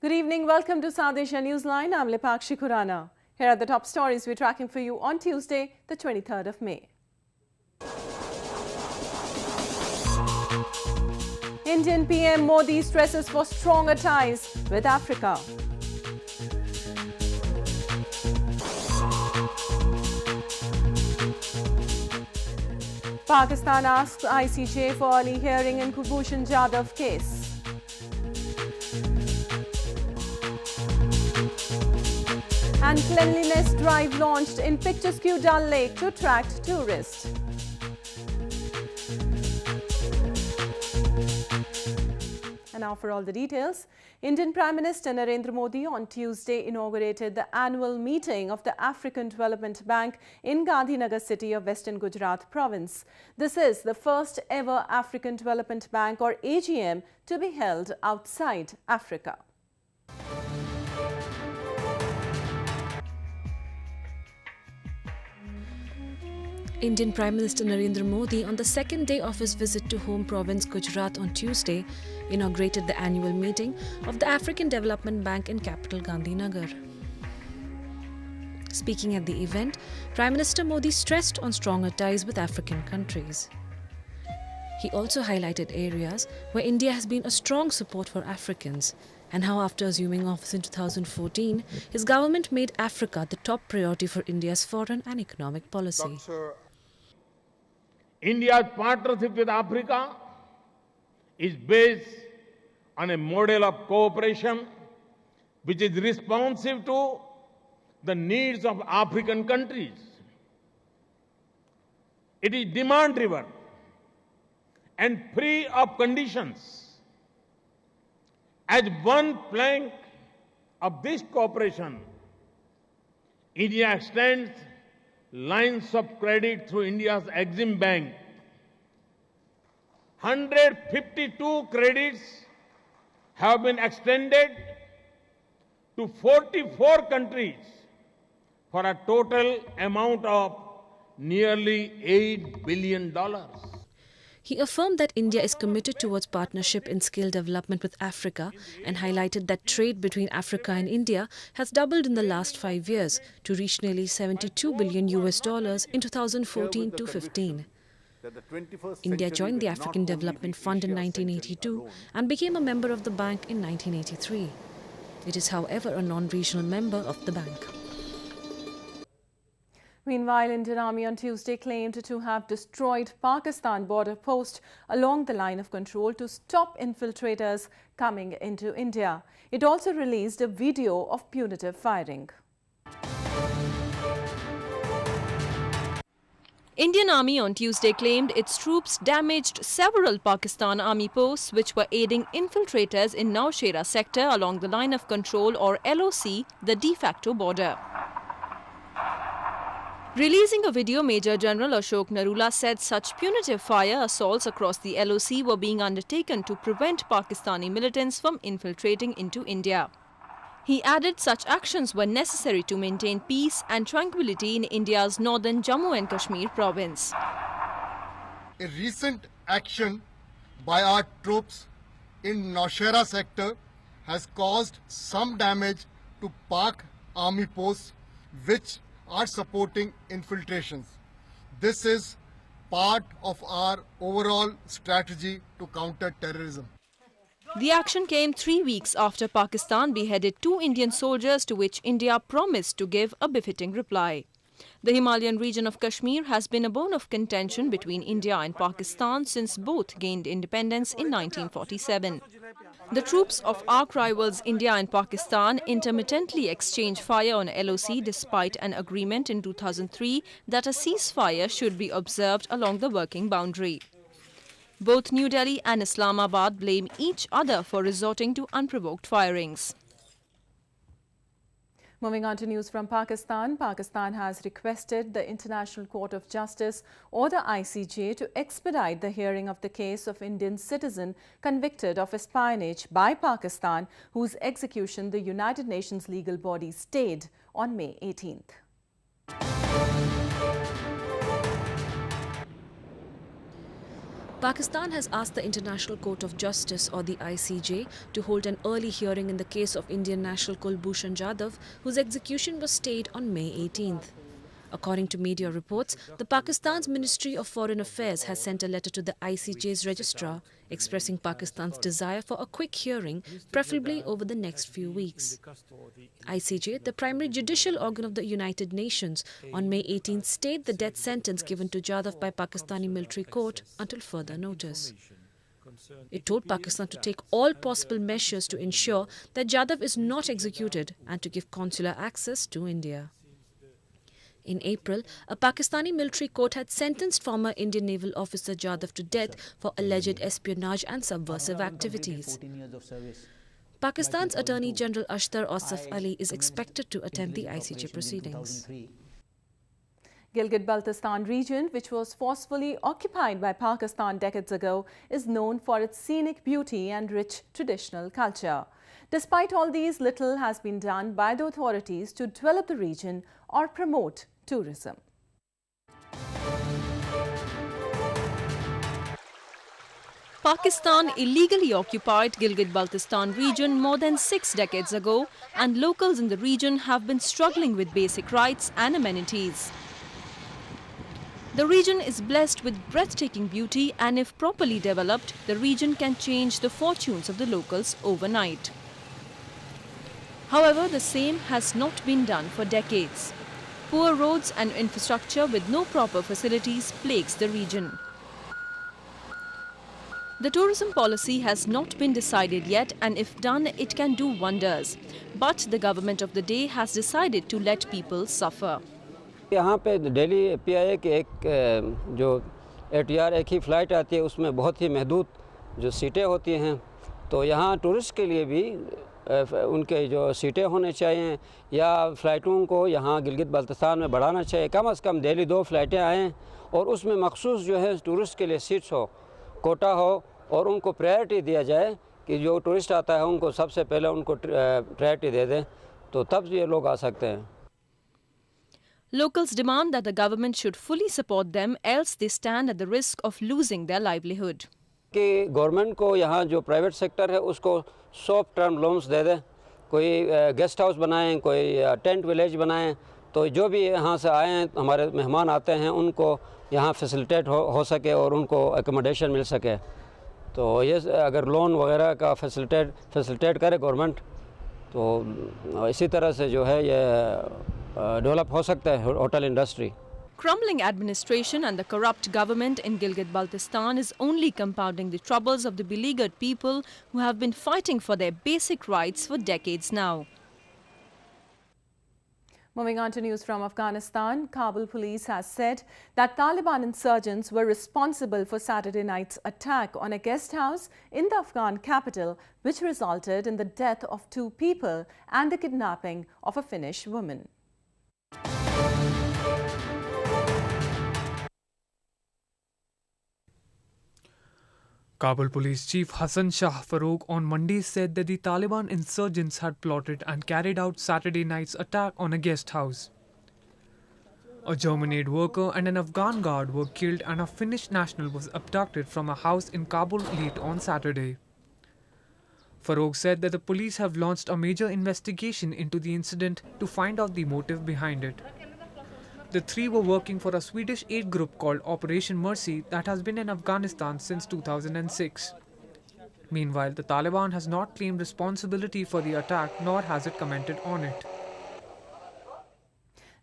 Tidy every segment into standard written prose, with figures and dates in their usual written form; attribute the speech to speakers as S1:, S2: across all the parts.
S1: Good evening. Welcome to Asia Newsline. I'm Lipakshi Khurana. Here are the top stories we're tracking for you on Tuesday, the 23rd of May. Indian PM Modi stresses for stronger ties with Africa. Pakistan asks ICJ for early hearing in Kulbhushan Jadhav case. And cleanliness drive launched in picturesque Dal Lake to attract tourists. And now for all the details. Indian Prime Minister Narendra Modi on Tuesday inaugurated the annual meeting of the African Development Bank in Gandhinagar city of Western Gujarat province. This is the first ever African Development Bank or AGM to be held outside Africa.
S2: Indian Prime Minister Narendra Modi, on the second day of his visit to home province Gujarat on Tuesday, inaugurated the annual meeting of the African Development Bank in capital Gandhinagar. Speaking at the event, Prime Minister Modi stressed on stronger ties with African countries. He also highlighted areas where India has been a strong support for Africans and how after assuming office in 2014, his government made Africa the top priority for India's foreign and economic policy.
S3: India's partnership with Africa is based on a model of cooperation which is responsive to the needs of African countries. It is demand-driven and free of conditions. As one plank of this cooperation, India extends lines of credit through India's Exim Bank. 152 credits have been extended to 44 countries for a total amount of nearly $8 billion.
S2: He affirmed that India is committed towards partnership in skill development with Africa and highlighted that trade between Africa and India has doubled in the last 5 years to reach nearly $72 billion in 2014 to 15. India joined the African Development Fund in 1982 and became a member of the bank in 1983. It is, however, a non-regional member of the bank.
S1: Meanwhile, Indian Army on Tuesday claimed to have destroyed Pakistan border post along the line of control to stop infiltrators coming into India. It also released a video of punitive firing.
S4: Indian Army on Tuesday claimed its troops damaged several Pakistan Army posts which were aiding infiltrators in Nowshera sector along the line of control or LOC, the de facto border. Releasing a video, Major General Ashok Narula said such punitive fire assaults across the LOC were being undertaken to prevent Pakistani militants from infiltrating into India. He added such actions were necessary to maintain peace and tranquility in India's northern Jammu and Kashmir province.
S5: A recent action by our troops in Nowshera sector has caused some damage to Pak army posts which are supporting infiltrations. This is part of our overall strategy to counter terrorism.
S4: The action came 3 weeks after Pakistan beheaded 2 Indian soldiers to which India promised to give a befitting reply. The Himalayan region of Kashmir has been a bone of contention between India and Pakistan since both gained independence in 1947. The troops of arch rivals India and Pakistan intermittently exchanged fire on LOC despite an agreement in 2003 that a ceasefire should be observed along the working boundary. Both New Delhi and Islamabad blame each other for resorting to unprovoked firings.
S1: Moving on to news from Pakistan. Pakistan has requested the International Court of Justice or the ICJ to expedite the hearing of the case of Indian citizen convicted of espionage by Pakistan, whose execution the United Nations legal body stayed on May 18th.
S2: Pakistan has asked the International Court of Justice, or the ICJ, to hold an early hearing in the case of Indian national Kulbhushan Jadhav, whose execution was stayed on May 18th. According to media reports, the Pakistan's Ministry of Foreign Affairs has sent a letter to the ICJ's registrar expressing Pakistan's desire for a quick hearing, preferably over the next few weeks. ICJ, the primary judicial organ of the United Nations, on May 18th stayed the death sentence given to Jadhav by Pakistani military court until further notice. It told Pakistan to take all possible measures to ensure that Jadhav is not executed and to give consular access to India. In April, a Pakistani military court had sentenced former Indian naval officer Jadhav to death for alleged espionage and subversive activities. Pakistan's Attorney General Ashtar Asif Ali is expected to attend the ICJ proceedings.
S1: Gilgit-Baltistan region, which was forcefully occupied by Pakistan decades ago, is known for its scenic beauty and rich traditional culture. Despite all these, little has been done by the authorities to develop the region or promote tourism.
S4: Pakistan illegally occupied Gilgit-Baltistan region more than 6 decades ago, and locals in the region have been struggling with basic rights and amenities. The region is blessed with breathtaking beauty, and if properly developed, the region can change the fortunes of the locals overnight. However, the same has not been done for decades. Poor roads and infrastructure with no proper facilities plagues the region. The tourism policy has not been decided yet, and if done, it can do wonders. But the government of the day has decided to let people suffer.
S6: यहाँ पे Delhi PIA की एक जो ATR एक ही flight आती है, उसमें बहुत ही महदूद जो सीटें होती हैं, तो यहाँ टूरिस्ट के लिए भी उनके जो सीटें होने चाहिए या फ़्लाइटों को यहाँ गिलगित बाल्टिस्तान में बढ़ाना चाहिए। कम से कम डेली 2 फ़्लाइटें आएँ और उसमें मखसूस जो है टूरिस्ट के लिए सीट्स हो, कोटा हो, और उनको प्रायोरिटी दिया जाए कि जो टूरिस्ट आता है उनको सबसे पहले उनको प्रायोरिटी दे दें, तो तब ये लोग आ सकते हैं।
S4: Locals demand that the government should fully support them, else they stand at the risk of losing their livelihood.
S6: कि गवर्नमेंट को यहाँ जो प्राइवेट सेक्टर है उसको शॉर्ट टर्म लोन्स दे दे, कोई गेस्ट हाउस बनाएं, कोई टेंट विलेज बनाएं, तो जो भी यहाँ से आए हैं हमारे मेहमान आते हैं उनको यहाँ फैसिलिटेट हो सके और उनको एकोमोडेशन मिल सके। तो ये अगर लोन वगैरह का फैसिलिटेट करे गवर्नमेंट, तो इसी तरह से जो है ये डेवलप हो सकता है hotel industry.
S4: Crumbling administration and the corrupt government in Gilgit-Baltistan is only compounding the troubles of the beleaguered people who have been fighting for their basic rights for decades now.
S1: Moving on to news from Afghanistan, Kabul police has said that Taliban insurgents were responsible for Saturday night's attack on a guest house in the Afghan capital, which resulted in the death of 2 people and the kidnapping of a Finnish woman.
S7: Kabul Police Chief Hassan Shah Farooq on Monday said that the Taliban insurgents had plotted and carried out Saturday night's attack on a guest house. A German aid worker and an Afghan guard were killed, and a Finnish national was abducted from a house in Kabul late on Saturday. Farooq said that the police have launched a major investigation into the incident to find out the motive behind it. The 3 were working for a Swedish aid group called Operation Mercy that has been in Afghanistan since 2006. Meanwhile, the Taliban has not claimed responsibility for the attack, nor has it commented on it.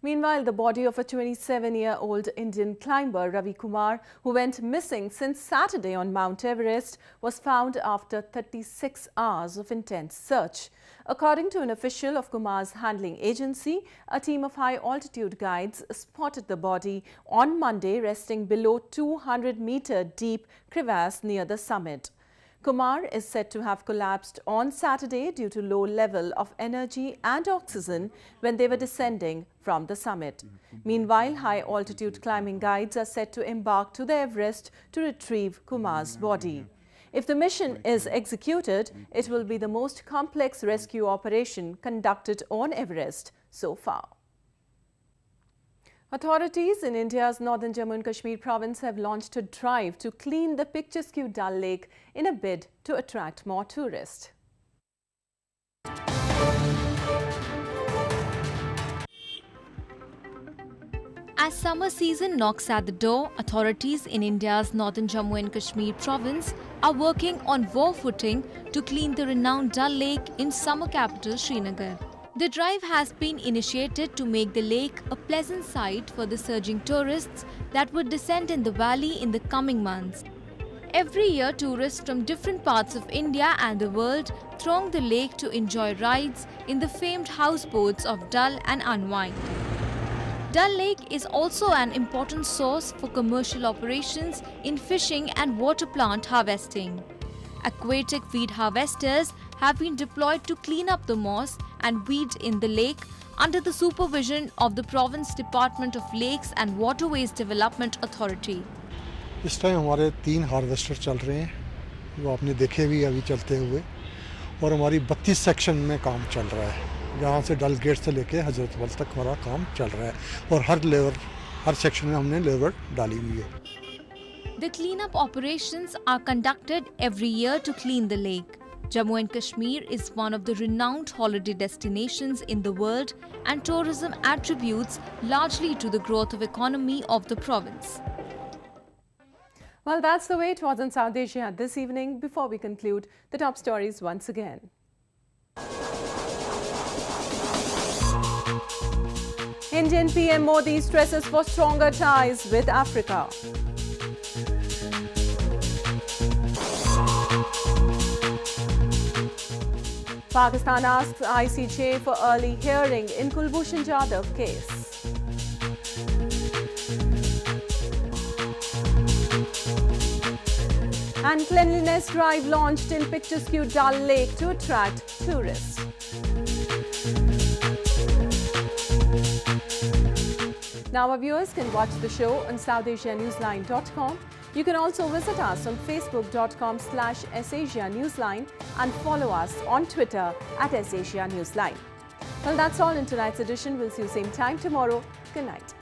S1: Meanwhile, the body of a 27-year-old Indian climber, Ravi Kumar, who went missing since Saturday on Mount Everest, was found after 36 hours of intense search. According to an official of Kumar's handling agency, a team of high-altitude guides spotted the body on Monday resting below 200-meter deep crevasse near the summit. Kumar is said to have collapsed on Saturday due to low level of energy and oxygen when they were descending from the summit. Meanwhile, high-altitude climbing guides are set to embark to the Everest to retrieve Kumar's body. If the mission is executed, it will be the most complex rescue operation conducted on Everest so far. Authorities in India's northern Jammu and Kashmir province have launched a drive to clean the picturesque Dal Lake in a bid to attract more tourists.
S8: As summer season knocks at the door, authorities in India's northern Jammu and Kashmir province are working on war footing to clean the renowned Dal Lake in summer capital Srinagar. The drive has been initiated to make the lake a pleasant sight for the surging tourists that would descend in the valley in the coming months. Every year, tourists from different parts of India and the world throng the lake to enjoy rides in the famed houseboats of Dal and unwind. Dal Lake is also an important source for commercial operations in fishing and water plant harvesting. Aquatic weed harvesters have been deployed to clean up the moss and weed in the lake under the supervision of the Province Department of Lakes and Waterways Development Authority.
S9: इस time हमारे 3 harvester चल रहे हैं, वो आपने देखे भी अभी चलते हुए, और हमारी 32 सेक्शन में काम चल रहा है, जहाँ से डल गेट से लेके हजरतबल तक हमारा काम चल रहा है, और हर सेक्शन में हमने लेबर डाली हुई है.
S8: The cleanup operations are conducted every year to clean the lake. Jammu and Kashmir is one of the renowned holiday destinations in the world, and tourism attributes largely to the growth of economy of the province.
S1: Well, that's the way it was in South Asia this evening. Before we conclude, the top stories once again. Indian PM Modi stresses for stronger ties with Africa. Pakistan asks ICJ for early hearing in Kulbhushan Jadhav case. And cleanliness drive launched in picturesque Dal Lake to attract tourists. Now our viewers can watch the show on SouthAsiaNewsline.com. You can also visit us on Facebook.com/SAsia Newsline and follow us on Twitter @SAsia Newsline. Well, that's all in tonight's edition. We'll see you same time tomorrow. Good night.